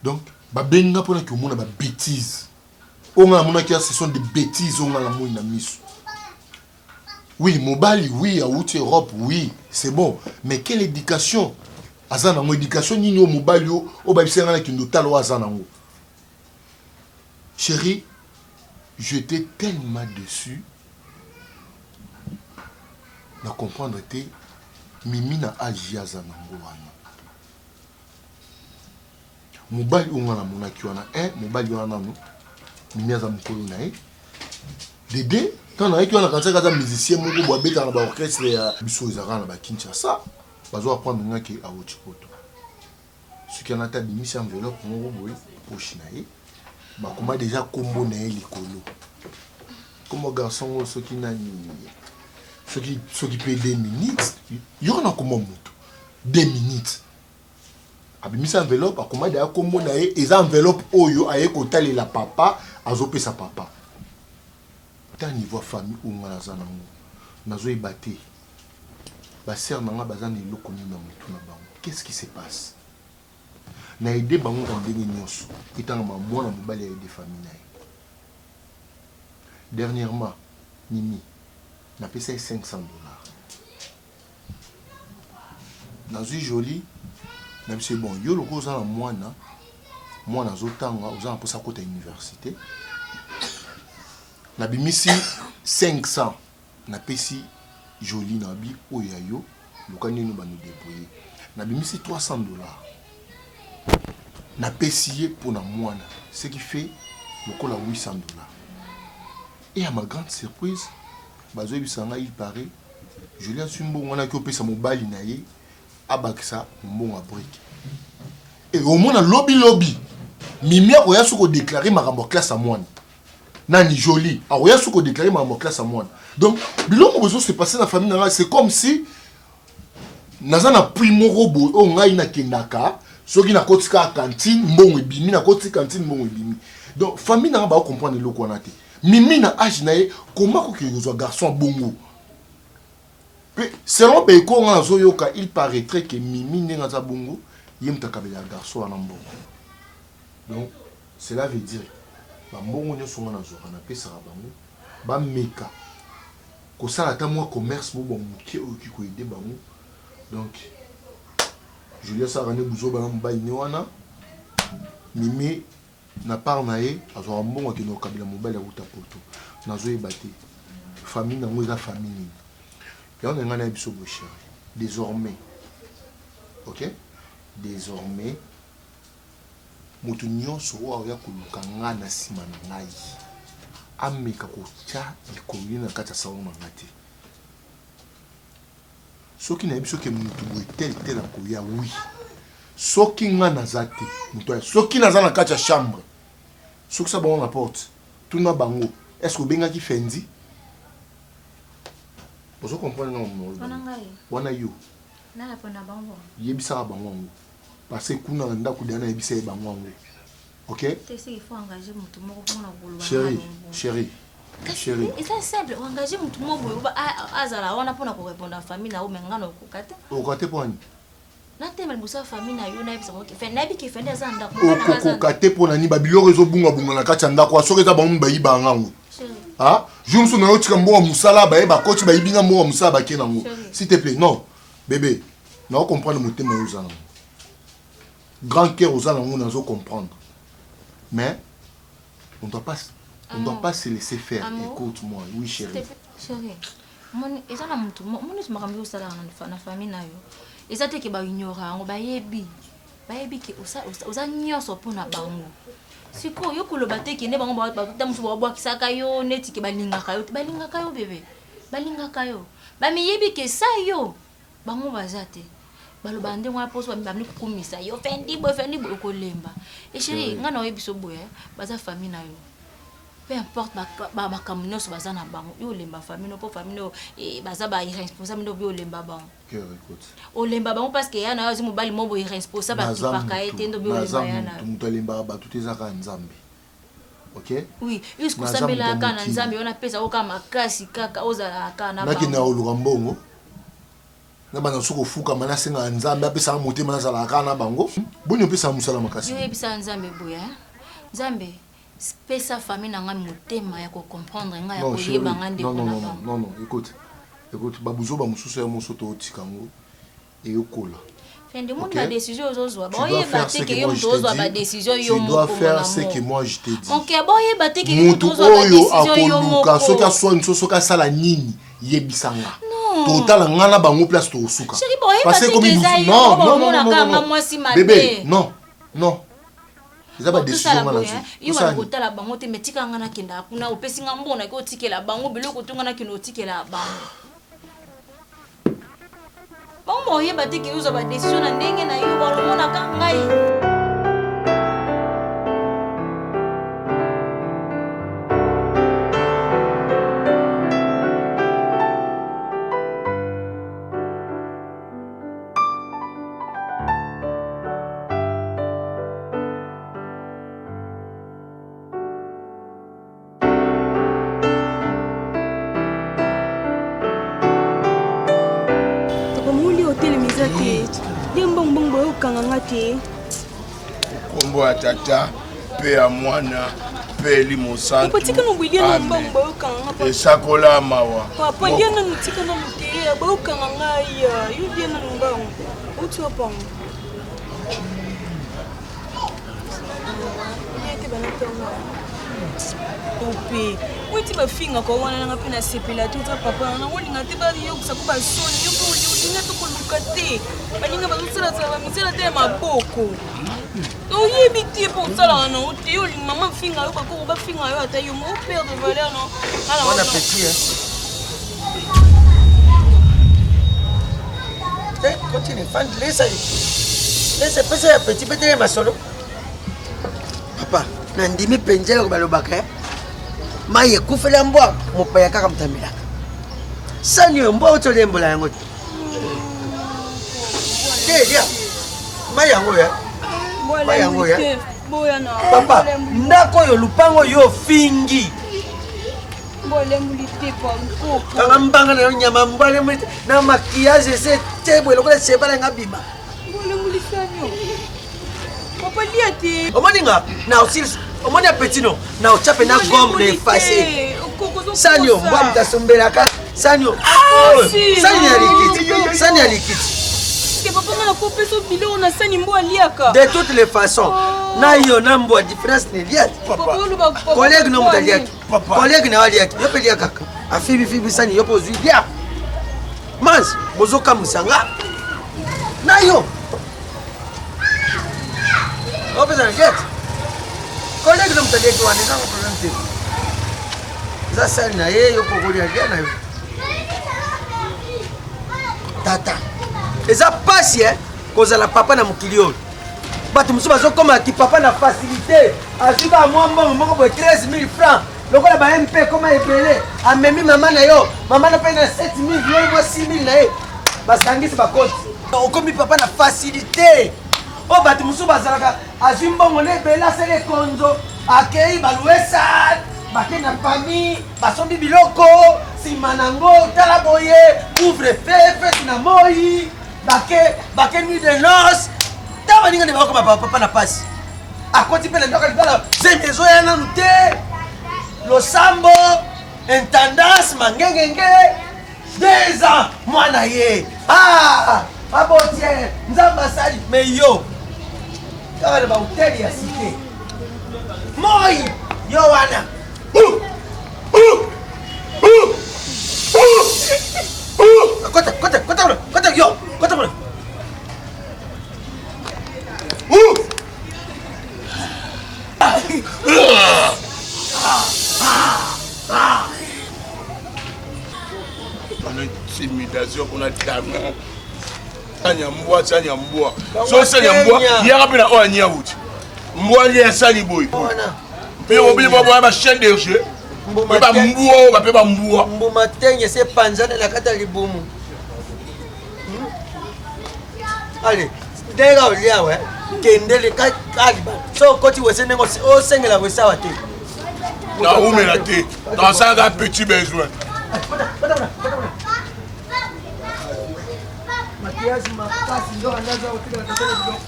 Donc ba benga pour na ki omona ba bêtises on a mon ce sont des bêtises on a la mouille na miso. Oui, mobile, oui, à outre Europe, oui, c'est bon. Mais quelle éducation? Azana, mon éducation, ni au mobile, au babysitting, qui nous talo azana. Chérie, j'étais tellement déçu. Na comprendre que Mimi na agi azana. Mobile, on a mon akiwana, mobile, on a nous. Mimi azana mkolo na Dédé. Quand on a un musicien, on a un orchestre et un Kinshasa, on va apprendre un qui a Ochikoto. Ce qui a été mis en enveloppe, on va chinailler. On a déjà combo les colos. Comme un garçon, ceux qui paient 2 minutes, il y en a comment 2 minutes. On a mis en enveloppe, on a déjà combo et enveloppe oyo a écouté la papa, a zopé sa papa. Tant niveau famille ou ngalaza nango nazo ebate ba sœur nanga bazana eloko ni na mutu na bango. Qu'est-ce qui se passe na aider bango na ndenge nyonso itanga mwana mobali ya aider famille na dernièrement Mimi na payé $500 nazo joli na c'est bon yo loko za na mwana zotanga oza pour sa côté université. Na bimisi 500 na pesi joli na bi oyayo lokani no ba nous débrouiller na bimisi $300 na pesi pour na mwana ce qui fait lokola $800 et à ma grande surprise bazo bisanga il paraît joli a sumbo ngana ki opesa mobali na ye abakisa mbongo brique et au moins na lobby Mimi a oya soko déclarer makambo classe à mwana nani joli a oya soko déclarer makambo classe à mwana. Donc biloko besoin se passer dans la famille nanga c'est comme si nazana primo robot o ngai na kendaka soki na kotika cantine mbongo ebimi na kotika cantine mbongo ebimi. Donc famille nanga ba comprendre loko wana te. Mimi na âge na ye comment ko ke zo garçon bongo. Selon Beko nga zo yoka il paraîtrait que Mimi nenga za bongo yemta kabela garçon wana mbongo. Donc cela veut dire ba mbongo nyo songa na zo na pesa bango ba meka ko sala ta moi commerce bo muke oki ko aider bango. Donc Julia Sarane buzo ba mbayi ne wana Mimi na part na ye azo mbongo ke no kabela mobile ya uta poto na zo ebate famille na ngo za famille. Et on a un biso chéri. Désormais, ok? Désormais, mutu nyonso oya kulukanga na sima na ngai. Ameka ko tia likoli na kata sawo mangati. Soki na biso ke mutu boy tel akoya oui. Soki nga nazate, mutu soki naza na kata chambre. Soki sa bango na porte. Tuna bango. Est-ce que benga ki fendi? Vous comprenez non wana yo na la pona bango yebisa bango parce que kuna ndako dana yebisa bango OK il faut engager mutu moko pona kolwa chérie c'est simple engager mutu moko azala wana pona ko répondre à famille na o mengano ko kate o kate poni na temel busa famille na yo na yebisa ko fe na bi ke fende za ndako ko kate pona ni babilo rezo bunga na kati ndako asoke za bango bayiba ngango. Ah, je me suis dit que musala ba ba coach ba ibinga mo musala ba kenango. S'il te plaît, non. Bébé, non comprendre mon thème aux gens. Grand cœur aux gens on doit comprendre. Mais on doit pas se laisser faire. Écoute-moi, oui chérie. Chérie. Mon ezana mutu, mon makambi osala na famille na yo. Ezate ke ba ignora, ngo ba yebi ke osa nyoso pona bango. Siko yo koloba te ke ne bango ba musu ba bwa kisaka yo neti ke balingaka yo bébé balingaka yo ba miyebi ke sa yo bango bazate baloba ndenge wa poso ba mni kukumisa yo fendi bo ko lemba e chérie ngana oyebiso boye baza famille na yo peu importe makambo nyonso baza na bango yo olemba famille no po famille no baza ba irresponsable no bi olemba bango olemba bango parce que ya na yo azi mobali mo bo irresponsable akipaka ete ndo bi olemba yana mutu alembaka bato te ezaka nzambe ok oui jusqu'au sambela kana nzambe ona pesa oka makasi kaka ozala kana naki na oluka mbongo na bana soko fuka mana senga nzambe apesa motema na zala kana bango boni opesa musala makasi yo ebisa nzambe boya nzambe pesa famille na nga motema ya ko comprendre nga ya ko yeba nga ndeko na bango non écoute babuzo ba mususu ya mosoto otikango et okola Fin de monde la décision aux autres. Bon, il va te que yo dois ba décision yo mo. Tu dois faire ce que moi je t'ai dit. OK, bon, il va te que yo dois ba décision yo mo. Soka so nso soka sala nini yebisanga. Total ngana bango place to suka. Chérie, bon, il va te que non. Bébé, non. Eza ba décision ngana zo. Yo va kotala bango te metika ngana kenda kuna opesi ngambona ko tikela bango biloko tungana kino tikela bango. Bon, il y a des gens qui ont des décisions dans les gens qui ont des kombo ya tata pe ya mwana pe limosantu esakola mawa papa ndiana nutika na muteya baukanga ngaya yudiana numbango utwa pango yete banatanga ope witi bafinga ko wana nga pena sepela tuta papa na woni ngate ba yo kusakuba soni yo ko ulinga to koluka te baninga bazusala tsala misela te maboko o yebi te pour tsala na uti yo maman finga yo ko ba finga yo ata yo mo père de valeur no ala bon appétit hein continue fan laisse passer un petit peu de masolo papa nandimi penjela ko balobaka maye kufela mbwa mopaya kaka mtamilaka sani mbwa otolembola yango dia mayango ya papa ndako yo lupango yo fingi kanga mbanga na yo nyama mbwale mwite na maquillage se tebwe lokola sebala ngabima omoninga na osils omoni apetino na ochape na gomme de effacer sanio mbwa mtasombelaka sanio sani ya likiti de toutes les façons na yo na mbwa différence ne liat collègue no mutaliaki collègue na waliaki yo pe liaka afibi sani yo pozui lia mans bozoka musanga na yo opeza get collègue no mutaliaki wana eza problème te eza sani na ye yo pokolia lia na yo tata eza pasi kozala papa na mokili oyo bato mosusu bazokoma ki papa na facilité azwi ba mwa mbongo moko boye 13 000 francs lokola ba mp koma ebele amemi mama na yo mama na mpe na 7 000 yo mwa 6 000 na ye basangisi bakoti okomi papa na facilité oyo bato mosusu bazalaka azwi mbongo na ebele asala ekonzo akei baluesa bake na famille basombi biloko nsima nango tala boye ouvre fefeti na moi bake nuit de noce ta baninga nde bakokoma papa na pasi akoti mpe na ndako libala zemi ezoya nanu te losambo intendance mangengenge 2 ans mwana ye abotie nzambe asali me yo kaka na bahoteli ya site moi yo wana Kota yo, kota bro. On a intimidation, on a tanga. Sanya mbwa. So sanya mbwa, yaka pena o anya uti. Mbwa ya sali boy. Mais on oublie pas ma chaîne de jeu. Pas mboua, pas mboua. Mbuma tenye c'est panzane la kata libumu. Allez, déjà au lia ouais. Kendele kaliba. So koti wese nengo o sengela wesa wate. Na où me la té. Dans ça un petit besoin. Makiazi makasi ndo anaza utika na katele kidogo.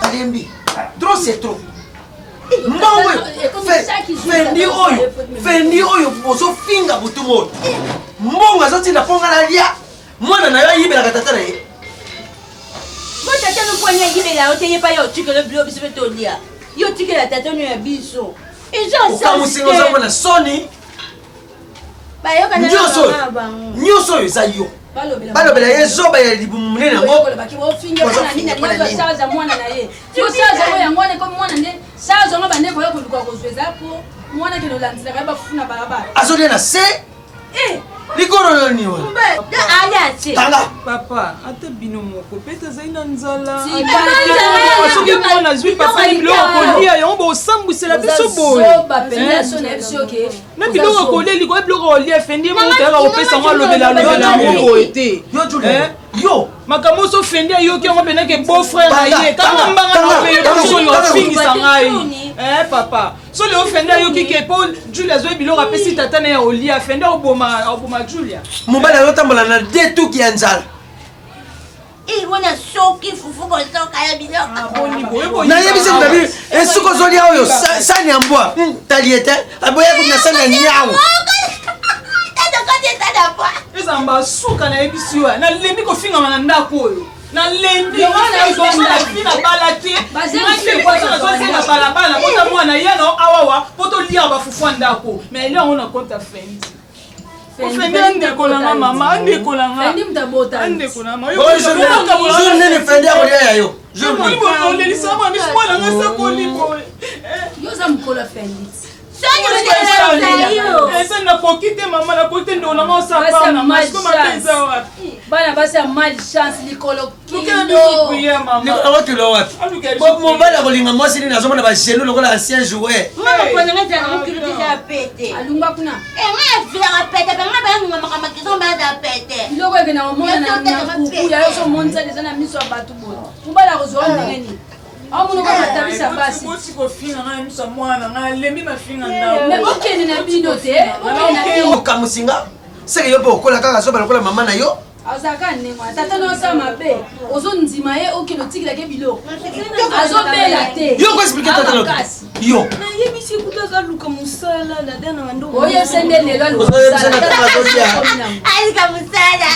Alembi. Trop c'est trop. Mbongo. Fendi oyo bozo finga butumo. Mbongo azoti na ponga na lia. Mwana na yo yibela katata na ye. Moi tata no ponya yibela o teye pa yo tikele bio biso tolia. Yo tikela tata no ya biso. Ejo sa musingo za mwana soni. Ba yo kana na nyoso yo za yo. Balobela ye zoba ya libumu munene ngo. Baki bo finga kana nini na yo saza mwana na ye. Yo saza yo ngone ko mwana nde saza ngo bande ko yo kulukwa kozweza po mwana kino lanzila ka ba funa barabara. Azode na se. Likoro yo ni wa. Tanga. Papa, ate bino moko peta zaina nzala. Si soki mwana zwi papa ni bilo kolia yo bo sambusela biso boye. Na bilo kolia liko bilo kolia fendi mo tala opesa ngo lobela mo ete. Yo Julia. Yo, makambo so fendi yo ki ngo benake beau frère na ye. Kama mbanga na pe yo so yo fingisa ngai. Papa. So le offender yo ki ke Paul Julia zo bilo rapesi tata na ya olia offender oboma Julia. Mobala yo tambola na detu ki anzala. Wana soki fufu ko soka ya bilo. Na yebise ndabi esuko zoli oyo sani ambwa. Taliete aboya kuna sana nyao. Ezamba suka na yebisi yo na lembi ko finga na ndako oyo. Na lembi wana zo na fina balate. Bazembe kwa zo na balabala pota mwana yana awawa poto lia ba fufu ndako. Mais là on a compte à fendi. Fendi ndeko na mama ndeko na nga. Fendi mtabota. Ndeko na mama. Yo nene fendi akolia yo. Je vous le dis ça moi na nga sakoli boy. Yo za mkola fendi. Esa na kokite mama na kote ndo na ngosa pa na masko mapenza wapi. Bana basi ya mal chance likolo kilo. Nikolo wapi lo wapi. Bob mobala kolinga mwasi ni nazomona ba geno lokola ancien joueur. Mama kwana ngata na kilo tisa pete. Alunga kuna. Nga vila pete ba ngaba nga makama kizomba da pete. Loko yake na mona na kuku ya yoso monza des na miso abatu bo. Mobala ko zo ngeni. Amuno kwa matabisa basi. Boti ko finga na misa mwana na lembi na finga ndao. Mais okene na bino te. Okene na kamusinga. Seke yo po kola kaka soba lokola mama na yo. Azaka nemwa tata no sa mabe. Ozo ndima ye okelo tikila ke bilo. Azo bela te. Yo ko expliquer tata no. Yo. Na yebisi kutaza luka musala na dana ndo. Oye sende lelo musala. Ai ka musala.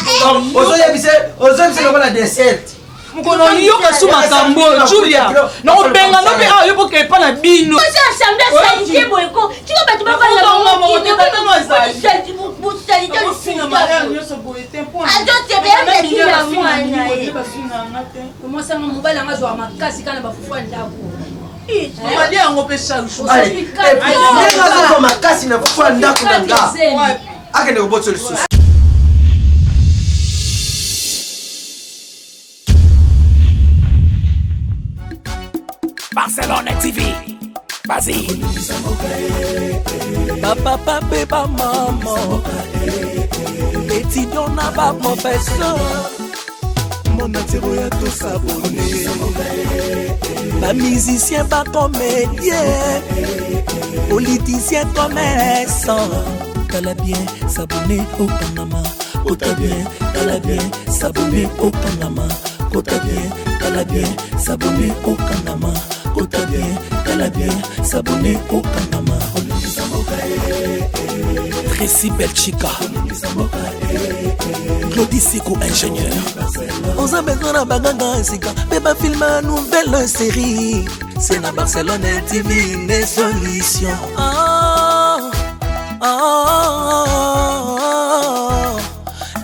Ozo yebise lokola dessert. Mkono yo kasu makambo Julia. Na obenga no be ayo boke pa na bino. Ozo assemblée sanité boyko. Tiko batu ba ba na mo ki tata no azali. Butali to finga mara yo so boete point. Ajo te be ya kila mwana ye. Mo sa mo bala ngazwa makasi kana bafufu ndako. Mali yango pe chaque jour. Ngazo makasi na fufu ndako na nga. Akende ko botso lisusu. Barcelone TV, vas-y. Papa, papa, maman. Étudiant n'a pas professeur. Mon atiro ya tout s'abonner. Pas musicien, pas comédien. Politicien, commerçant. T'as bien s'abonner au Panama. T'as bien, t'as bien s'abonner au Panama. T'as bien, t'as bien s'abonner au Panama. T'as bien, t'as bien s'abonner au Panama. Tracy Belchica, Claudie Siko ingénieur. On a besoin d'un bagage Sika, mais pas filmer une nouvelle série. C'est la Barcelone TV une solution.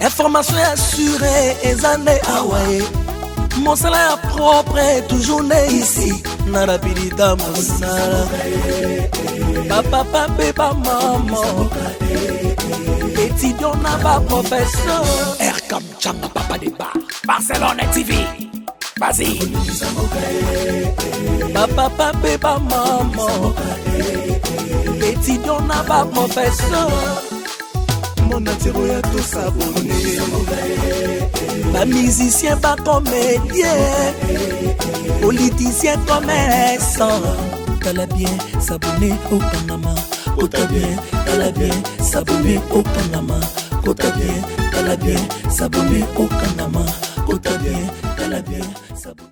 Information assurée et années Hawaii. Mon salaire propre est toujours né ici. Nara pilita mosala. Papa, papa, maman. Étudiant n'a pas professeur. Erkam Chamba, papa de bar. Barcelone TV. Vas-y. Papa pe ba maman. Étudiant n'a pas professeur. Mon atiro ya tout s'abonner. Ba musicien, ba comédien. Politicien, commerçant. T'as bien s'abonner au Panama. Kota bien, t'as bien s'abonner au Panama. Kota bien, t'as bien s'abonner au Panama. Kota bien, t'as bien s'abonner.